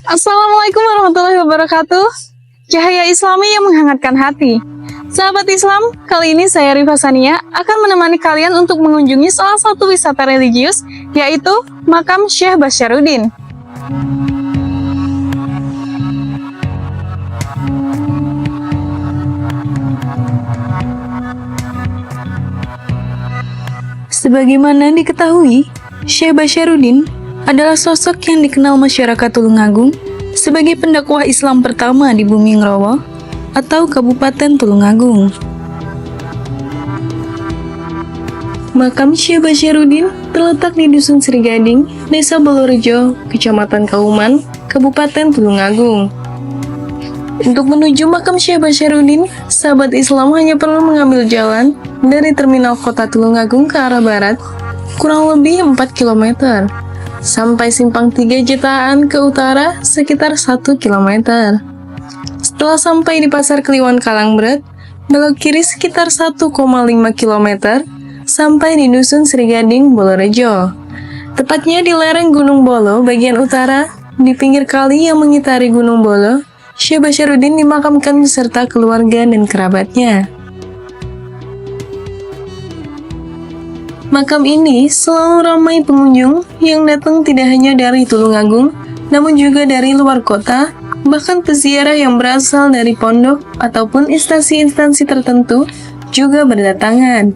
Assalamualaikum warahmatullahi wabarakatuh. Cahaya Islami yang menghangatkan hati. Sahabat Islam, kali ini saya Rifa Sania akan menemani kalian untuk mengunjungi salah satu wisata religius, yaitu Makam Syekh Basyarudin. Sebagaimana diketahui, Syekh Basyarudin adalah sosok yang dikenal masyarakat Tulungagung sebagai pendakwah Islam pertama di Bumi Ngrowo atau Kabupaten Tulungagung. Makam Syekh Basyarudin terletak di Dusun Srigading, Desa Bolorejo, Kecamatan Kauman, Kabupaten Tulungagung. Untuk menuju makam Syekh Basyarudin, sahabat Islam hanya perlu mengambil jalan dari terminal kota Tulungagung ke arah barat, kurang lebih 4 km. Sampai simpang 3 Jetaan ke utara sekitar 1 km. Setelah sampai di Pasar Kliwon Kalangbret, belok kiri sekitar 1,5 km sampai di Dusun Srigading, Bolorejo. Tepatnya di lereng Gunung Bolo bagian utara, di pinggir kali yang mengitari Gunung Bolo, Syekh Basyarudin dimakamkan beserta keluarga dan kerabatnya. Makam ini selalu ramai pengunjung yang datang tidak hanya dari Tulungagung, namun juga dari luar kota, bahkan peziarah yang berasal dari pondok ataupun instansi-instansi tertentu juga berdatangan.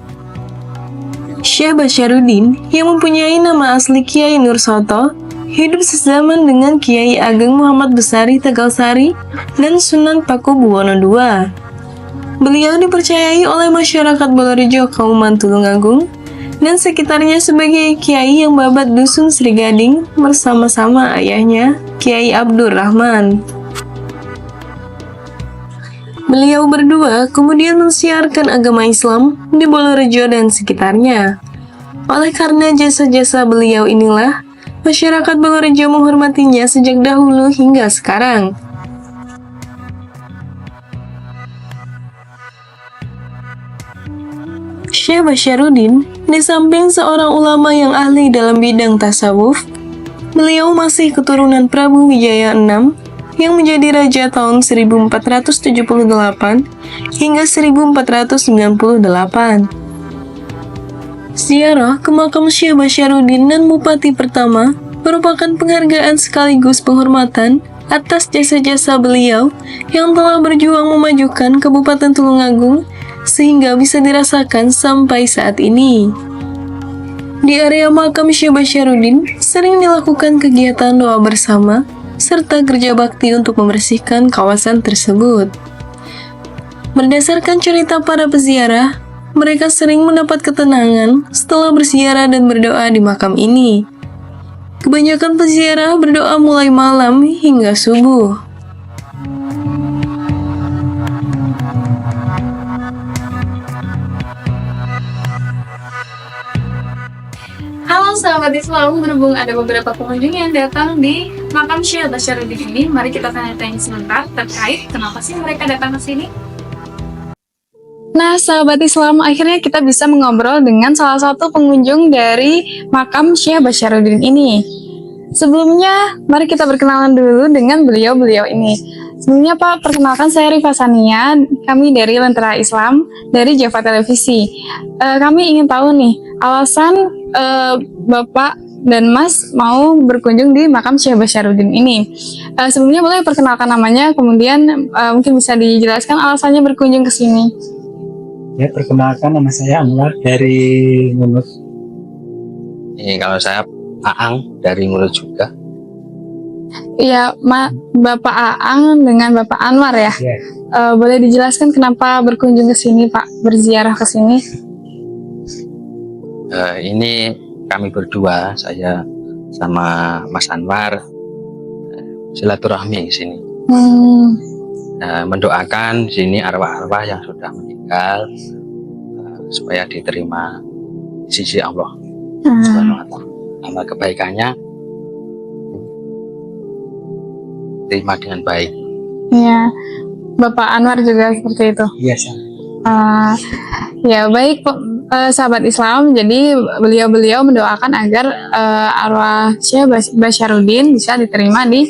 Syekh Basyarudin yang mempunyai nama asli Kiai Nur Soto, hidup sezaman dengan Kiai Ageng Muhammad Besari Tegalsari dan Sunan Paku Buwono II. Beliau dipercayai oleh masyarakat Bolorejo Kauman Tulungagung dan sekitarnya sebagai kiai yang babat Dusun Srigading bersama-sama ayahnya, Kiai Abdur Rahman. Beliau berdua kemudian mensiarkan agama Islam di Bolorejo dan sekitarnya. Oleh karena jasa-jasa beliau inilah, masyarakat Bolorejo menghormatinya sejak dahulu hingga sekarang. Syekh Basyarudin, di samping seorang ulama yang ahli dalam bidang tasawuf, beliau masih keturunan Prabu Wijaya VI yang menjadi raja tahun 1478 hingga 1498. Ziarah ke makam Syekh Basyarudin dan Bupati pertama merupakan penghargaan sekaligus penghormatan atas jasa-jasa beliau yang telah berjuang memajukan Kabupaten Tulungagung sehingga bisa dirasakan sampai saat ini. Di area makam Syekh Basyarudin sering dilakukan kegiatan doa bersama serta kerja bakti untuk membersihkan kawasan tersebut. Berdasarkan cerita para peziarah, mereka sering mendapat ketenangan setelah berziarah dan berdoa di makam ini. Kebanyakan peziarah berdoa mulai malam hingga subuh. Halo sahabat Islam, berhubung ada beberapa pengunjung yang datang di makam Syekh Basyarudin ini, mari kita tanya-tanya sebentar terkait kenapa sih mereka datang ke sini. Nah, sahabat Islam, akhirnya kita bisa mengobrol dengan salah satu pengunjung dari makam Syekh Basyarudin ini. Sebelumnya, mari kita berkenalan dulu dengan beliau-beliau ini. Sebelumnya Pak, perkenalkan saya Rifa Sania, kami dari Lentera Islam, dari Java Televisi. Kami ingin tahu nih, alasan Bapak dan Mas mau berkunjung di makam Syekh Basyarudin ini. Sebelumnya boleh perkenalkan namanya, kemudian mungkin bisa dijelaskan alasannya berkunjung ke sini. Ya, perkenalkan nama saya Anwar dari Ngunut. Kalau saya Aang dari Ngunut juga. Iya, Bapak Aang dengan Bapak Anwar ya. Ya. Boleh dijelaskan kenapa berkunjung ke sini Pak, berziarah ke sini? Ini kami berdua, saya sama Mas Anwar, silaturahmi di sini. Mendoakan di sini arwah-arwah yang sudah meninggal supaya diterima di sisi Allah. Amal kebaikannya terima dengan baik. Iya, Bapak Anwar juga seperti itu. Iya, Ya baik sahabat Islam, jadi beliau mendoakan agar arwah Syekh Basyarudin bisa diterima di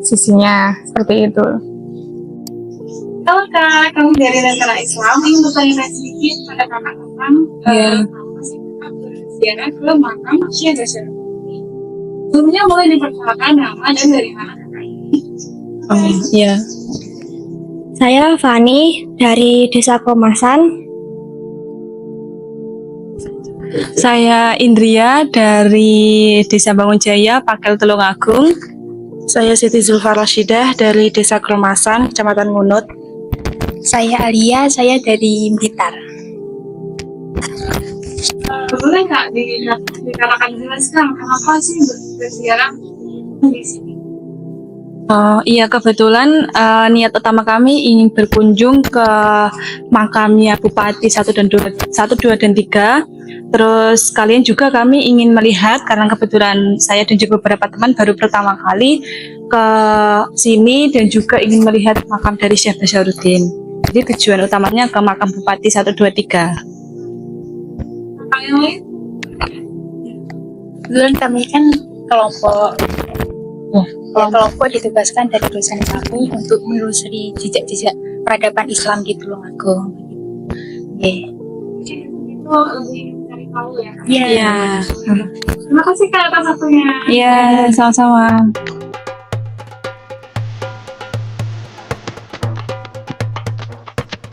sisinya seperti itu. Halo Kak, kami dari Lentera Islam ingin bertanya sedikit pada kakak tentang ziarah ke makam Syekh Basharuddin. Sebelumnya boleh diperkenalkan nama dan dari mana kakak ini? Ya, Saya Fani dari Desa Komasan. Saya Indria dari Desa Bangunjaya, Pakel Tulungagung. Saya Siti Zulfa Rashidah dari Desa Kromasan, Kecamatan Ngunut. Saya Alia, saya dari Blitar. Boleh nggak dikatakan jelaskan kenapa sih berziarah di sini? Oh iya, kebetulan niat utama kami ingin berkunjung ke makamnya Bupati 1 dan 2, 1, 2 dan 3. Terus kalian juga kami ingin melihat, karena kebetulan saya dan juga beberapa teman baru pertama kali ke sini dan juga ingin melihat makam dari Syekh Basharuddin. Jadi tujuan utamanya ke makam Bupati 1, 2, 3. Kakak yang lain? Kebetulan kami kan kelompok ditugaskan dari dosen kami untuk menelusuri jejak-jejak peradaban Islam di Tulungagung. Oke. Itu lebih cari tahu ya. Iya. Terima kasih Kak atas waktunya. Iya, sama-sama.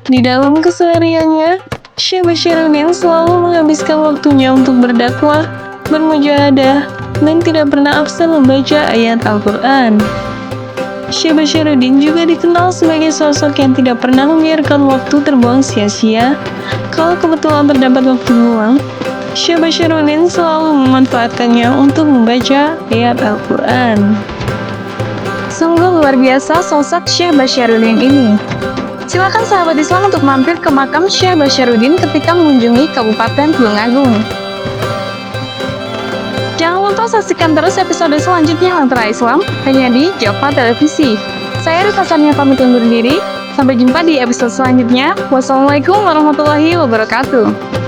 di dalam kesehariannya, Syekh Basharuddin selalu menghabiskan waktunya untuk berdakwah, bermujahadah, dan tidak pernah absen membaca ayat Al-Quran. Syekh Basharuddin juga dikenal sebagai sosok yang tidak pernah membiarkan waktu terbuang sia-sia. Kalau kebetulan terdapat waktu luang, Syekh Basharuddin selalu memanfaatkannya untuk membaca ayat Al-Quran. Sungguh luar biasa sosok Syekh Basharuddin ini. Silakan sahabat Islam untuk mampir ke makam Syekh Basharuddin ketika mengunjungi Kabupaten Tulungagung. Jangan lupa saksikan terus episode selanjutnya Lentera Islam hanya di Java Televisi. Saya Rita Sania pamit undur diri. Sampai jumpa di episode selanjutnya. Wassalamualaikum warahmatullahi wabarakatuh.